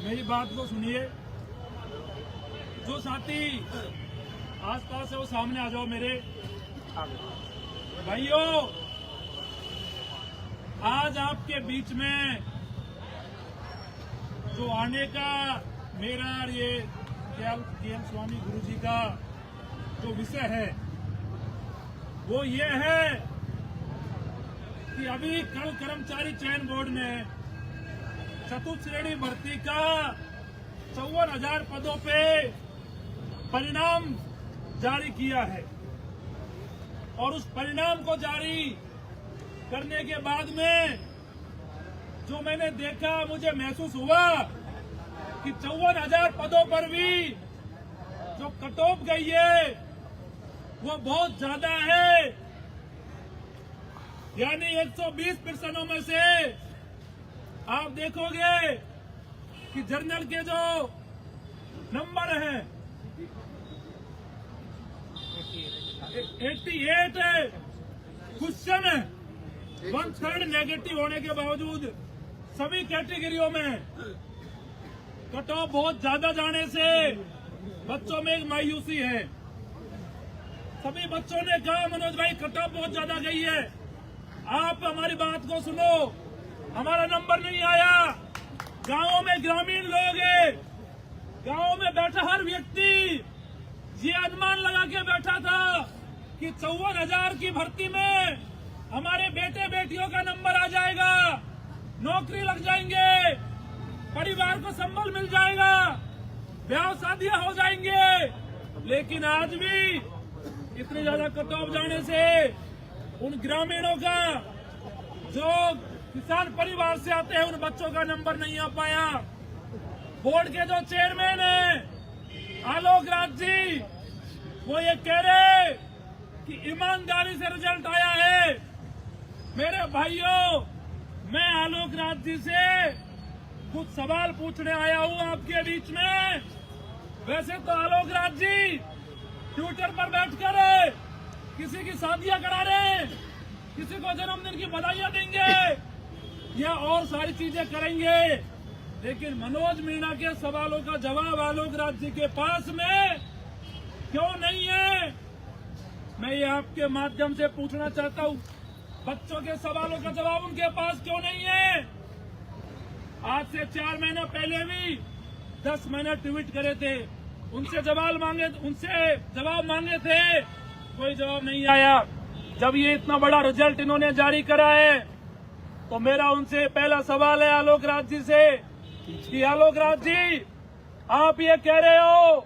मेरी बात को सुनिए। जो साथी आसपास है वो सामने आ जाओ मेरे भाइयों। आज आपके बीच में जो आने का मेरा और ये के एल स्वामी गुरुजी का जो विषय है वो ये है कि अभी कल कर्मचारी चयन बोर्ड ने चतुर्थ श्रेणी भर्ती का 54,000 पदों पे परिणाम जारी किया है और उस परिणाम को जारी करने के बाद में जो मैंने देखा, मुझे महसूस हुआ कि 54,000 पदों पर भी जो कट ऑफ गई है वो बहुत ज्यादा है। यानी 120% में से आप देखोगे कि जर्नल के जो नंबर हैं 88 क्वेश्चन है, 1/3 नेगेटिव होने के बावजूद सभी कैटेगरियों में कट ऑफ बहुत ज्यादा जाने से बच्चों में एक मायूसी है। सभी बच्चों ने कहा मनोज भाई कट ऑफ बहुत ज्यादा गई है, आप हमारी बात को सुनो, हमारा नंबर नहीं आया। गांवों में ग्रामीण लोग हैं, गांवों में बैठा हर व्यक्ति ये अनुमान लगा के बैठा था कि 54,000 की भर्ती में हमारे बेटे बेटियों का नंबर आ जाएगा, नौकरी लग जाएंगे, परिवार को संबल मिल जाएगा, ब्याह शादियां हो जाएंगे। लेकिन आज भी इतनी ज्यादा कट ऑफ जाने से उन ग्रामीणों का जो किसान परिवार से आते हैं उन बच्चों का नंबर नहीं आ पाया। बोर्ड के जो चेयरमैन हैं आलोक राज जी, वो ये कह रहे कि ईमानदारी से रिजल्ट आया है। मेरे भाइयों, मैं आलोक राज जी से कुछ सवाल पूछने आया हूँ आपके बीच में। वैसे तो आलोक राज जी ट्विटर पर बैठकर किसी की शादियां करा रहे, किसी को जन्मदिन की बधाइयां देंगे या और सारी चीजें करेंगे, लेकिन मनोज मीणा के सवालों का जवाब आलोक राज जी के पास में क्यों नहीं है? मैं ये आपके माध्यम से पूछना चाहता हूँ, बच्चों के सवालों का जवाब उनके पास क्यों नहीं है? आज से 4 महीने पहले भी 10 महीने ट्वीट करे थे, उनसे जवाब मांगे थे, कोई जवाब नहीं आया। जब ये इतना बड़ा रिजल्ट इन्होंने जारी करा है तो मेरा उनसे पहला सवाल है आलोक राज जी से कि आलोक राज जी, आप ये कह रहे हो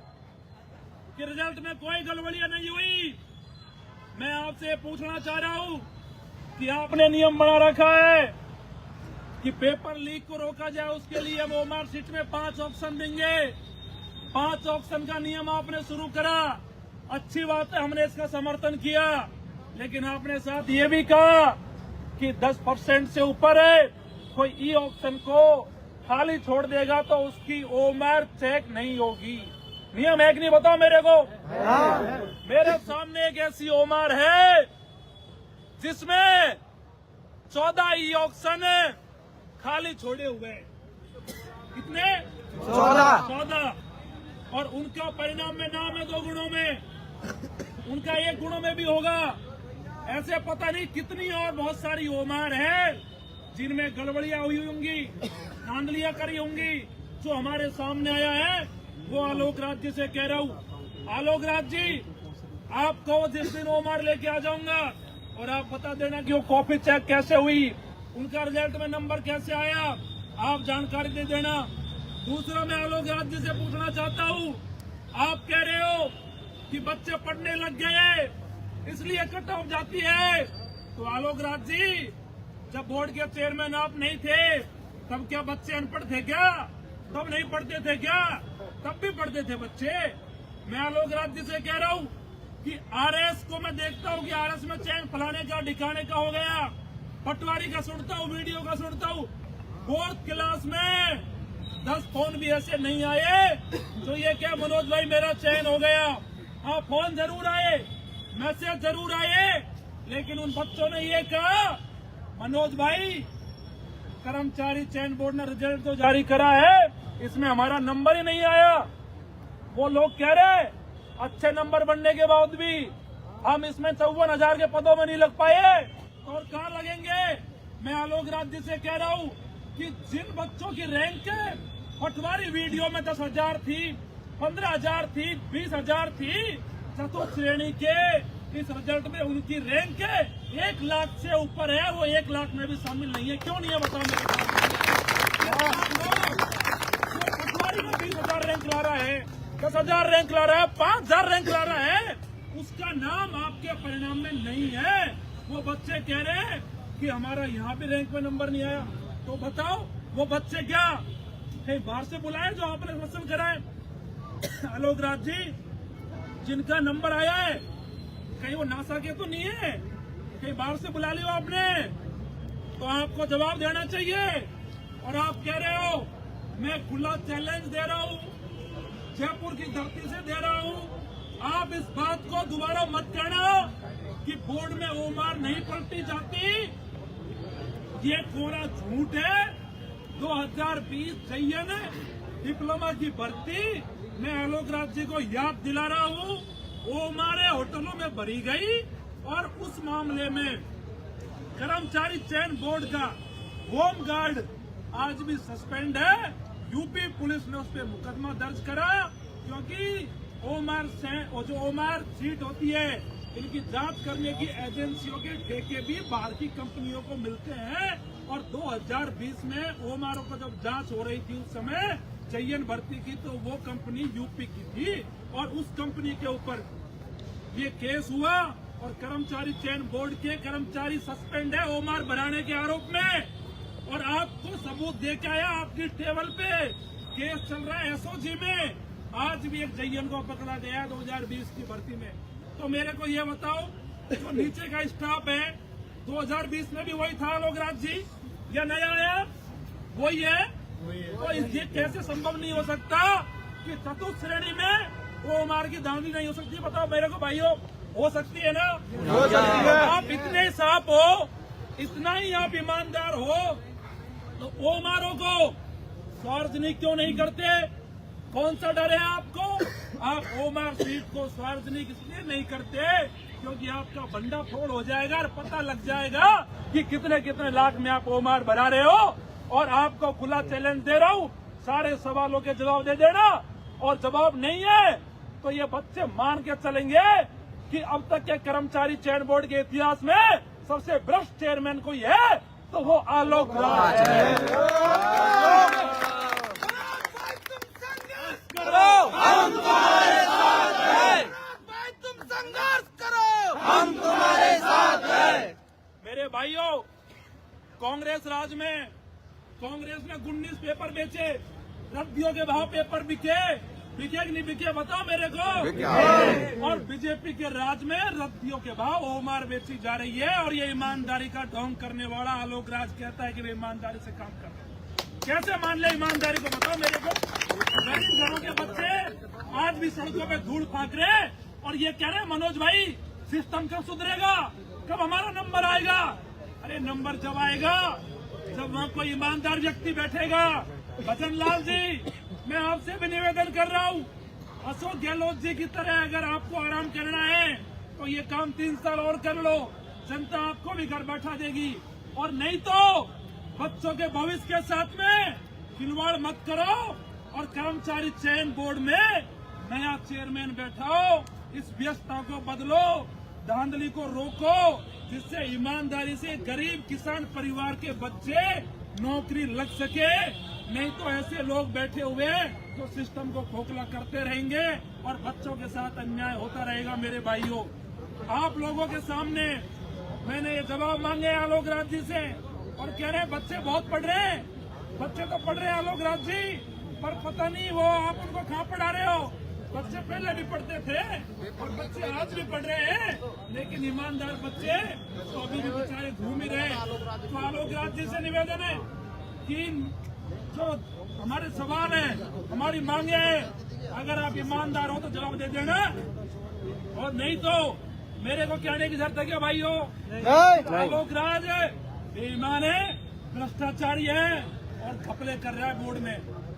कि रिजल्ट में कोई गड़बड़ियां नहीं हुई। मैं आपसे पूछना चाह रहा हूँ कि आपने नियम बना रखा है कि पेपर लीक को रोका जाए, उसके लिए हम ओएमआर शीट में 5 ऑप्शन देंगे। 5 ऑप्शन का नियम आपने शुरू करा, अच्छी बात है, हमने इसका समर्थन किया। लेकिन आपने साथ ये भी कहा कि 10% से ऊपर है कोई ई ऑप्शन को खाली छोड़ देगा तो उसकी ओएमआर चेक नहीं होगी। नियम है कि नहीं, बताओ मेरे को। मेरे सामने एक ऐसी ओएमआर है जिसमें 14 ई ऑप्शन खाली छोड़े हुए हैं। कितने? 14। और उनका परिणाम में नाम है 2 गुणों में, उनका 1 गुणों में भी होगा। ऐसे पता नहीं कितनी और बहुत सारी ओएमआर है जिनमें गड़बड़ियां हुई होंगी, धांधलियां करी होंगी। जो हमारे सामने आया है वो आलोक राज जी से कह रहा हूँ, आलोक राज जी, आपको जिस दिन ओएमआर लेके आ जाऊंगा और आप बता देना कि वो कॉपी चेक कैसे हुई, उनका रिजल्ट में नंबर कैसे आया, आप जानकारी दे देना। दूसरा, मैं आलोक राज जी से पूछना चाहता हूँ, आप कह रहे हो कि बच्चे पढ़ने लग गए इसलिए कट ऑफ जाती है, तो आलोक राज जी, जब बोर्ड के चेयरमैन आप नहीं थे तब क्या बच्चे अनपढ़ थे क्या? तब नहीं पढ़ते थे क्या? तब भी पढ़ते थे बच्चे। मैं आलोक राज जी से कह रहा हूँ कि आरएस को मैं देखता हूँ कि आरएस में चयन फलाने का ढिकाने का हो गया, पटवारी का सुनता हूँ, वीडियो का सुनता हूँ। 4th क्लास में 10 फोन भी ऐसे नहीं आए तो ये क्या मनोज भाई मेरा चयन हो गया। हाँ, फोन जरूर आए, मैसेज जरूर आए, लेकिन उन बच्चों ने ये कहा मनोज भाई कर्मचारी चयन बोर्ड ने रिजल्ट तो जारी करा है इसमें हमारा नंबर ही नहीं आया। वो लोग कह रहे अच्छे नंबर बनने के बाद भी हम इसमें 54,000 के पदों में नहीं लग पाए, और कहाँ लगेंगे। मैं आलोक राज जी से कह रहा हूँ कि जिन बच्चों की रैंक पटवारी वीडियो में 10,000 थी, 15,000 थी, 20,000 थी, चतुर्थ श्रेणी के इस रिजल्ट में उनकी रैंक 1 लाख से ऊपर है, वो 1 लाख में भी शामिल नहीं है। क्यों नहीं है बताओ मेरे पटवारी में 20,000 रैंक ला रहा है, 10,000 रैंक ला रहा है, 5,000 रैंक ला रहा है, उसका नाम आपके परिणाम में नहीं है। वो बच्चे कह रहे हैं कि हमारा यहाँ भी रैंक में नंबर नहीं आया। तो बताओ वो बच्चे क्या कहीं बाहर से बुलाए जो आपने मसल कराए। आलोक राज जी, जिनका नंबर आया है कहीं वो नासा के तो नहीं है, कहीं बाहर से बुला लियो आपने, तो आपको जवाब देना चाहिए। और आप कह रहे हो मैं खुला चैलेंज दे रहा हूँ, जयपुर की धरती से दे रहा हूँ, आप इस बात को दोबारा मत कहना कि बोर्ड में ओमार नहीं पलटी जाती। ये कोरा झूठ है। 2020 चयन डिप्लोमा की भर्ती मैं आलोक राज जी को याद दिला रहा हूँ, ओमारे होटलों में भरी गई, और उस मामले में कर्मचारी चयन बोर्ड का होम गार्ड आज भी सस्पेंड है। यूपी पुलिस ने उस पर मुकदमा दर्ज करा, क्योंकि ओमार सीट होती है, इनकी जांच करने की एजेंसियों के ठेके भी बाहर की कंपनियों को मिलते हैं। और 2020 में ओमारों को जब जांच हो रही थी उस समय चयन भर्ती की, तो वो कंपनी यूपी की थी, और उस कंपनी के ऊपर ये केस हुआ, और कर्मचारी चयन बोर्ड के कर्मचारी सस्पेंड है ओमार बनाने के आरोप में। और आपको सबूत दे के आया, आपकी टेबल पे केस चल रहा है एसओजी में। आज भी एक जयन को पकड़ा गया 2020 की भर्ती में। तो मेरे को ये बताओ, जो नीचे का स्टाफ है 2020 में भी वही था आलोक राज जी, या नया आया वही है? तो ये कैसे संभव नहीं हो सकता कि चतुर्थ श्रेणी में ओमार की दांडी नहीं हो सकती? बताओ मेरे को भाइयों, हो सकती है ना? हो सकती है। आप इतने साफ हो, इतना ही आप ईमानदार हो, तो ओमारों को सार्वजनिक क्यों नहीं करते? कौन सा डर है आपको? आप ओमार सीट को सार्वजनिक इसलिए नहीं करते क्योंकि आपका बंडा फोड़ हो जाएगा और पता लग जाएगा कि कितने कितने लाख में आप ओमार बना रहे हो। और आपको खुला चैलेंज दे रहा हूँ, सारे सवालों के जवाब दे देना, और जवाब नहीं है तो ये बच्चे मान के चलेंगे कि अब तक के कर्मचारी चयन बोर्ड के इतिहास में सबसे भ्रष्ट चेयरमैन कोई है तो वो आलोक राज है। हम तुम्हारे साथ हैं। तुम संघर्ष करो, हम तुम्हारे साथ हैं। मेरे भाइयों, कांग्रेस राज में कांग्रेस ने 19 पेपर बेचे, रद्दियों के भाव पेपर बिके कि नहीं बिके बताओ मेरे को। और बीजेपी के राज में रद्दियों के भाव ओमार बेची जा रही है, और ये ईमानदारी का ढोंग करने वाला आलोक राज कहता है कि वे ईमानदारी से काम कर रहे हैं। कैसे मान ले ईमानदारी को बताओ मेरे को। गरीब घरों के बच्चे आज भी सड़कों पे धूल फाक रहे, और ये कह रहे मनोज भाई सिस्टम कब सुधरेगा, कब हमारा नंबर आएगा? अरे नंबर जब आएगा जब वहाँ कोई ईमानदार व्यक्ति बैठेगा। भजन लाल जी, मैं आपसे भी निवेदन कर रहा हूँ, अशोक गहलोत जी की तरह अगर आपको आराम करना है तो ये काम 3 साल और कर लो, जनता आपको भी घर बैठा देगी। और नहीं तो बच्चों के भविष्य के साथ में खिलवाड़ मत करो, और कर्मचारी चयन बोर्ड में नया चेयरमैन बैठाओ, इस व्यस्तता को बदलो, धांधली को रोको, जिससे ईमानदारी से गरीब किसान परिवार के बच्चे नौकरी लग सके। नहीं तो ऐसे लोग बैठे हुए जो सिस्टम को खोखला करते रहेंगे और बच्चों के साथ अन्याय होता रहेगा। मेरे भाइयों, आप लोगों के सामने मैंने ये जवाब मांगे आलोक राज जी से, और कह रहे हैं बच्चे बहुत पढ़ रहे हैं। बच्चे तो पढ़ रहे हैं आलोक राज जी, पर पता नहीं वो आप उनको कहाँ पढ़ा रहे हो। बच्चे पहले भी पढ़ते थे और बच्चे आज भी पढ़ रहे हैं, लेकिन ईमानदार बच्चे तो अभी भी बेचारे घूम ही रहे। तो आलोक राज जी से निवेदन है कि जो हमारे सवाल है, हमारी मांगे हैं, अगर आप ईमानदार हो तो जवाब दे देना, और नहीं तो मेरे को कहने की जरूरत है क्या भाइयों? आलोक राज बेईमान है, भ्रष्टाचारी है और घपले कर रहा है बोर्ड में।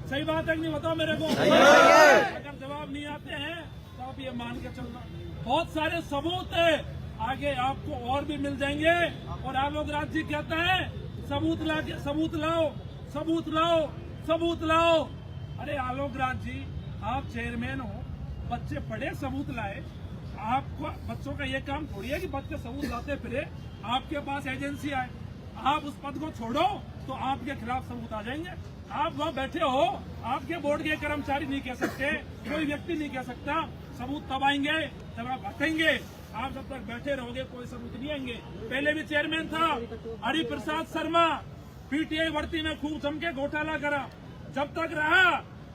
सही बात है कि नहीं, बताओ मेरे को। अगर जवाब नहीं आते हैं तो आप ये मान के चलना, बहुत सारे सबूत है आगे आपको और भी मिल जाएंगे। और आलोक राज जी कहता है सबूत ला के सबूत लाओ, सबूत लाओ, सबूत लाओ। अरे आलोक राज जी, आप चेयरमैन हो, बच्चे पढ़े सबूत लाए। आपको बच्चों का ये काम थोड़ी है कि बच्चे सबूत लाते फिरे, आपके पास एजेंसी आए, आप उस पद को छोड़ो तो आपके खिलाफ सबूत आ जाएंगे। आप वहाँ बैठे हो, आपके बोर्ड के कर्मचारी नहीं कह सकते, कोई व्यक्ति नहीं कह सकता। सबूत तब आएंगे जब आप हटेंगे। आप जब तक बैठे रहोगे कोई सबूत नहीं आएंगे। पहले भी चेयरमैन था हरिप्रसाद शर्मा, पीटीआई भर्ती में खूब चमके घोटाला करा, जब तक रहा,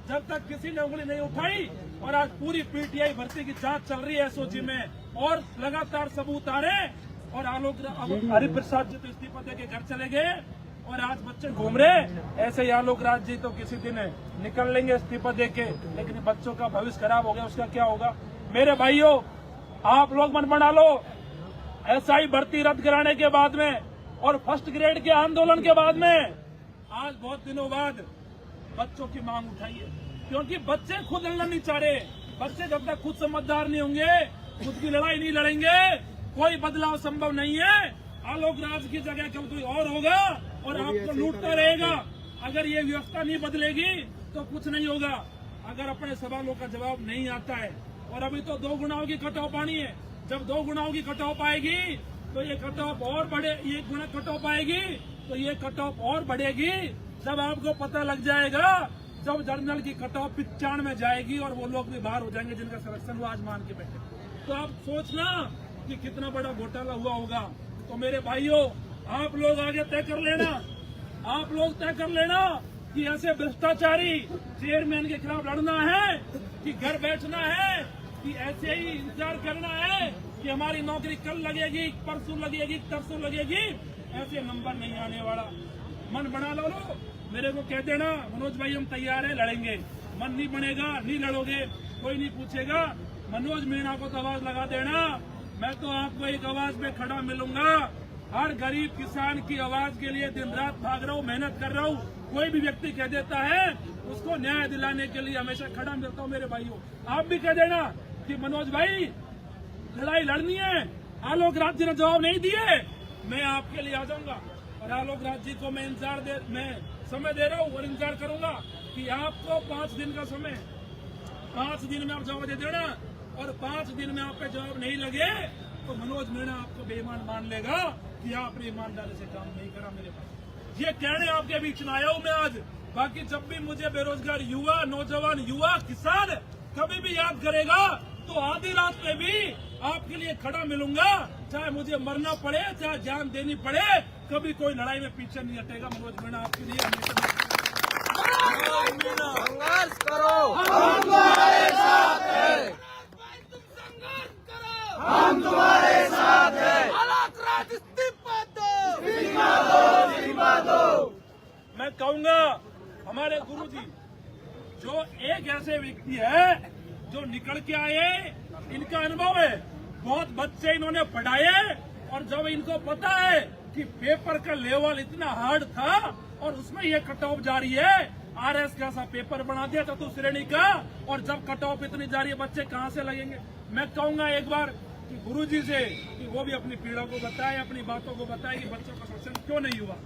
जब तक किसी ने उंगली नहीं उठाई। और आज पूरी पीटीआई भर्ती की जांच चल रही है एसओजी में और लगातार सबूत आ रहे। और आलोक हरिप्रसाद जी तो इस्तीफा दे के घर चले गए और आज बच्चे घूम रहे। ऐसे ही आलोक राज जी तो किसी दिन निकल लेंगे इस्तीफा दे के, लेकिन बच्चों का भविष्य खराब हो गया, उसका क्या होगा। मेरे भाइयों, आप लोग मन बना लो, एसआई भर्ती रद्द कराने के बाद में और फर्स्ट ग्रेड के आंदोलन के बाद में आज बहुत दिनों बाद बच्चों की मांग उठाई है, क्योंकि बच्चे खुद लड़ना नहीं चाह रहे। बच्चे जब तक खुद समझदार नहीं होंगे, खुद की लड़ाई नहीं लड़ेंगे, कोई बदलाव संभव नहीं है। आलोक राज की जगह कल कोई और होगा और आपको लूटता रहेगा। अगर ये व्यवस्था नहीं बदलेगी तो कुछ नहीं होगा। अगर अपने सवालों का जवाब नहीं आता है, और अभी तो 2 गुनाओं की कट ऑफ आनी है, जब 2 गुनाओं की कट ऑफ आएगी तो ये कट ऑफ और बढ़े, ये गुना कट ऑफ आएगी तो ये कट ऑफ और बढ़ेगी। जब आपको पता लग जाएगा, जब जर्नल की कट ऑफ 95 में जाएगी और वो लोग भी बाहर हो जाएंगे जिनका सिलेक्शन वो आज मान के बैठे, तो आप सोचना कि कितना बड़ा घोटाला हुआ होगा। तो मेरे भाइयों, आप लोग आगे तय कर लेना, आप लोग तय कर लेना कि ऐसे भ्रष्टाचारी चेयरमैन के खिलाफ लड़ना है कि घर बैठना है, कि ऐसे ही इंतजार करना है कि हमारी नौकरी कल लगेगी, परसों लगेगी, तरसों लगेगी। ऐसे नंबर नहीं आने वाला। मन बना लो, मेरे को कह देना मनोज भाई हम तैयार हैं, लड़ेंगे। मन नहीं बनेगा, नहीं लड़ोगे, कोई नहीं पूछेगा। मनोज मीणा को तो आवाज लगा देना, मैं तो आपको एक आवाज में खड़ा मिलूंगा। हर गरीब किसान की आवाज के लिए दिन रात भाग रहा हूँ, मेहनत कर रहा हूँ। कोई भी व्यक्ति कह देता है उसको न्याय दिलाने के लिए हमेशा खड़ा मिलता हूँ। मेरे भाइयों, आप भी कह देना कि मनोज भाई लड़ाई लड़नी है। आलोक राज जी ने जवाब नहीं दिए, मैं आपके लिए आ जाऊंगा। और आलोक राज जी को मैं समय दे रहा हूँ और इंतजार करूंगा कि आपको 5 दिन का समय, 5 दिन में आप जवाब दे देना। और 5 दिन में आप पे जवाब नहीं लगे तो मनोज मीणा आपको बेईमान मान लेगा कि आपने ईमानदारी से काम नहीं करा। मेरे पास ये कहने आपके बीच में आया हूँ मैं आज। बाकी जब भी मुझे बेरोजगार युवा, नौजवान, युवा, किसान कभी भी याद करेगा तो आधी रात में भी आपके लिए खड़ा मिलूंगा, चाहे मुझे मरना पड़े, चाहे जान देनी पड़े। कभी कोई लड़ाई में पीछे नहीं हटेगा। मनोज मीणा आपके लिए संघर्ष करो, हम तुम्हारे साथ हैं। तुम संघर्ष करो, हम तुम्हारे साथ हैं। आलोक राज इस्तीफा दो, इस्तीफा दो, इस्तीफा दो। मैं कहूंगा हमारे गुरुजी जो एक ऐसे व्यक्ति है जो निकल के आए, इनका अनुभव है, बहुत बच्चे इन्होंने पढ़ाए। और जब इनको पता है कि पेपर का लेवल इतना हार्ड था और उसमें ये कट ऑफ जारी है, आरएस का सा पेपर बना दिया चतुर्थ श्रेणी का, और जब कट ऑफ इतनी जारी है बच्चे कहाँ से लगेंगे। मैं कहूंगा एक बार कि गुरुजी से कि वो भी अपनी पीड़ा को बताए, अपनी बातों को बताए कि बच्चों का शोषण क्यों नहीं हुआ।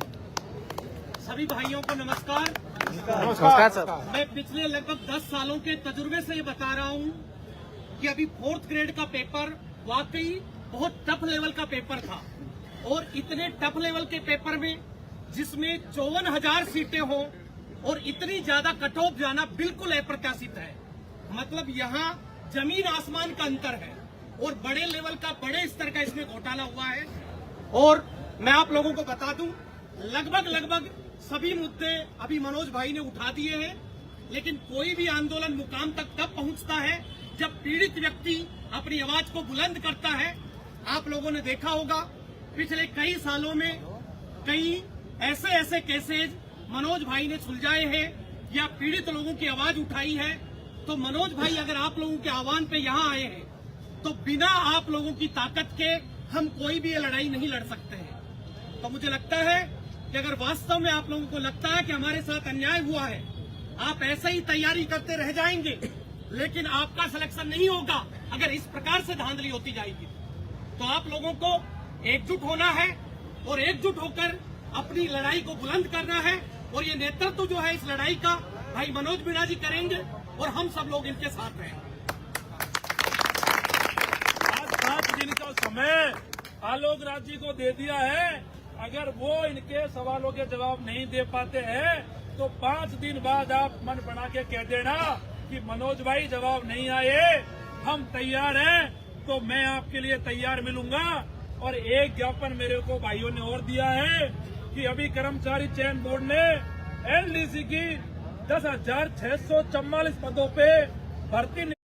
सभी भाइयों को नमस्कार। नमस्कार सर। मैं पिछले लगभग 10 सालों के तजुर्बे से ये बता रहा हूँ कि अभी 4th ग्रेड का पेपर वाकई बहुत टफ लेवल का पेपर था। और इतने टफ लेवल के पेपर में जिसमें 54,000 सीटें हों और इतनी ज्यादा कट ऑफ जाना बिल्कुल अप्रत्याशित है। मतलब यहाँ जमीन आसमान का अंतर है और बड़े लेवल का, बड़े स्तर का इसमें घोटाला हुआ है। और मैं आप लोगों को बता दूं, लगभग सभी मुद्दे अभी मनोज भाई ने उठा दिए हैं। लेकिन कोई भी आंदोलन मुकाम तक तब पहुंचता है जब पीड़ित व्यक्ति अपनी आवाज को बुलंद करता है। आप लोगों ने देखा होगा पिछले कई सालों में कई ऐसे केसेज मनोज भाई ने सुलझाए हैं या पीड़ित लोगों की आवाज उठाई है। तो मनोज भाई अगर आप लोगों के आह्वान पे यहाँ आए हैं तो बिना आप लोगों की ताकत के हम कोई भी ये लड़ाई नहीं लड़ सकते हैं। तो मुझे लगता है कि अगर वास्तव में आप लोगों को लगता है कि हमारे साथ अन्याय हुआ है आप ऐसे ही तैयारी करते रह जाएंगे, लेकिन आपका सिलेक्शन नहीं होगा अगर इस प्रकार से धांधली होती जाएगी। तो आप लोगों को एकजुट होना है और एकजुट होकर अपनी लड़ाई को बुलंद करना है। और ये नेतृत्व जो है इस लड़ाई का भाई मनोज मीणा जी करेंगे और हम सब लोग इनके साथ हैं। आज 5 दिन का समय आलोक राज जी को दे दिया है। अगर वो इनके सवालों के जवाब नहीं दे पाते हैं तो 5 दिन बाद आप मन बना के कह देना कि मनोज भाई जवाब नहीं आए, हम तैयार हैं, तो मैं आपके लिए तैयार मिलूंगा। और एक ज्ञापन मेरे को भाइयों ने और दिया है कि अभी कर्मचारी चयन बोर्ड ने एनडीसी की 10,644 पदों पे भर्ती